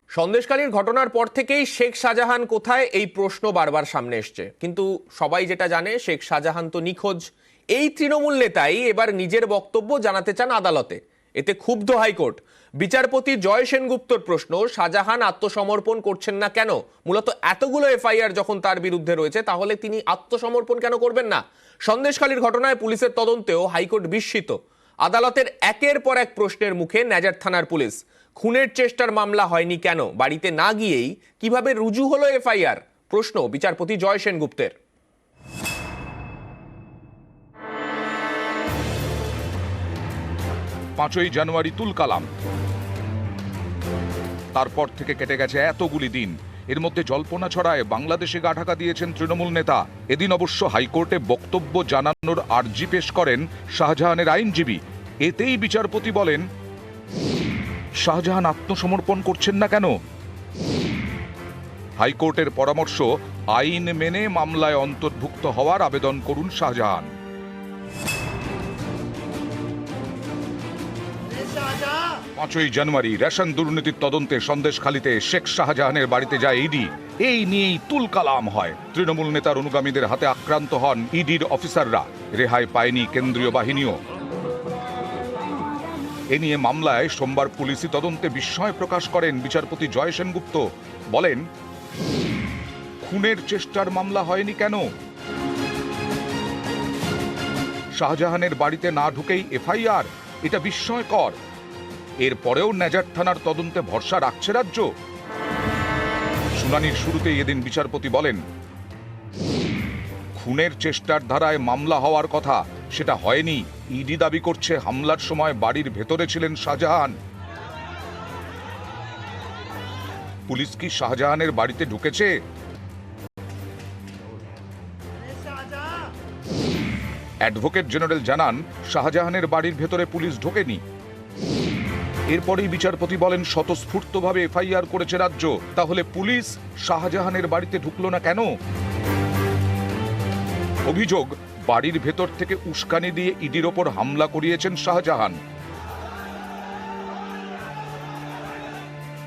সন্দেশখালীর ঘটনার পর থেকেই শেখ শাহজাহান কোথায় এই প্রশ্ন বারবার সামনে এসছে, কিন্তু সবাই যেটা জানে শেখ শাহজাহান তো নিখোঁজ। এই তৃণমূল নেতাই এবার নিজের বক্তব্য জানাতে চান আদালতে। এতে ক্ষুব্ধ হাইকোর্ট। বিচারপতি জয় সেনগুপ্তর প্রশ্ন, শাহজাহান আত্মসমর্পণ করছেন না কেন? মূলত এতগুলো এফআইআর যখন তার বিরুদ্ধে রয়েছে, তাহলে তিনি আত্মসমর্পণ কেন করবেন না? সন্দেশখালীর ঘটনায় পুলিশের তদন্তেও হাইকোর্ট বিস্মিত। আদালতের একের পর এক প্রশ্নের মুখে নেজার থানার পুলিশ। খুনের চেষ্টার মামলা হয়নি কেন? বাড়িতে না গিয়েই কিভাবে রুজু হলো এফআইআর? প্রশ্ন বিচারপতি জয় সেনগুপ্তের। 5ই জানুয়ারি তুলকালাম, তারপর থেকে কেটে গেছে এতগুলি দিন। এর মধ্যে জল্পনা ছড়ায় বাংলাদেশে গা ঢাকা দিয়েছেন তৃণমূল নেতা। এদিন অবশ্য হাইকোর্টে বক্তব্য জানানোর আর্জি পেশ করেন শাহজাহানের আইনজীবী। এতেই বিচারপতি বলেন, শাহজাহান আত্মসমর্পণ করছেন না কেন? হাইকোর্টের পরামর্শ, আইন মেনে মামলায় অন্তর্ভুক্ত হওয়ার আবেদন করুন শাহজাহান। পাঁচই জানুয়ারি রেশন দুর্নীতির তদন্তে সন্দেশখালীতে শেখ শাহজাহানের বাড়িতে যায় ইডি। এই নিয়েই তুলকালাম হয়। তৃণমূল নেতার অনুগামীদের হাতে আক্রান্ত হন ইডির অফিসাররা। রেহাই পায়নি কেন্দ্রীয় বাহিনীও। এ নিয়ে মামলায় সোমবার পুলিশি তদন্তে বিস্ময় প্রকাশ করেন বিচারপতি জয় সেনগুপ্ত। বলেন, খুনের চেষ্টার মামলা হয়নি কেন? শাহজাহানের বাড়িতে না ঢুকেই এফআইআর, এটা বিস্ময়কর। এরপরেও নেজার থানার তদন্তে ভরসা রাখছে রাজ্য। শুনানির শুরুতেই এদিন বিচারপতি বলেন, খুনের চেষ্টার ধারায় মামলা হওয়ার কথা, সেটা হয়নি। ইডি দাবি করছে হামলার সময় বাড়ির ভেতরে ছিলেন শাহজাহান। পুলিশ কি শাহজাহানের বাড়িতে ঢুকেছে? অ্যাডভোকেট জেনারেল জানান, শাহজাহানের বাড়ির ভেতরে পুলিশ ঢোকেনি। এরপরেই বিচারপতি বলেন, স্বতঃস্ফূর্তভাবে এফআইআর করেছে রাজ্য, তাহলে পুলিশ শাহজাহানের বাড়িতে ঢুকলো না কেন? অভিযোগ, বাড়ির ভেতর থেকে উস্কানি দিয়ে ইডির ওপর হামলা করিয়েছেন শাহজাহান।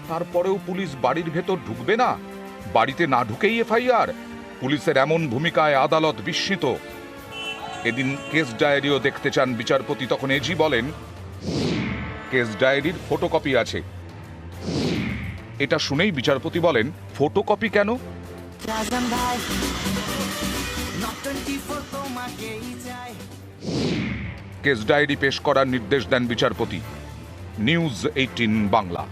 তারপরেও পুলিশ বাড়ির ভেতর ঢুকবে না? বাড়িতে না ঢুকেই এফআইআর? পুলিশের এমন ভূমিকায় আদালত বিস্মিত। এদিন কেস ডায়েরিও দেখতে চান বিচারপতি। তখন এজি বলেন, কেস ডায়েরির ফটোকপি আছে। এটা শুনেই বিচারপতি বলেন, ফটোকপি কেন? কেস ডায়েরি পেশ করার নির্দেশ দেন বিচারপতি। নিউজ 18 বাংলা।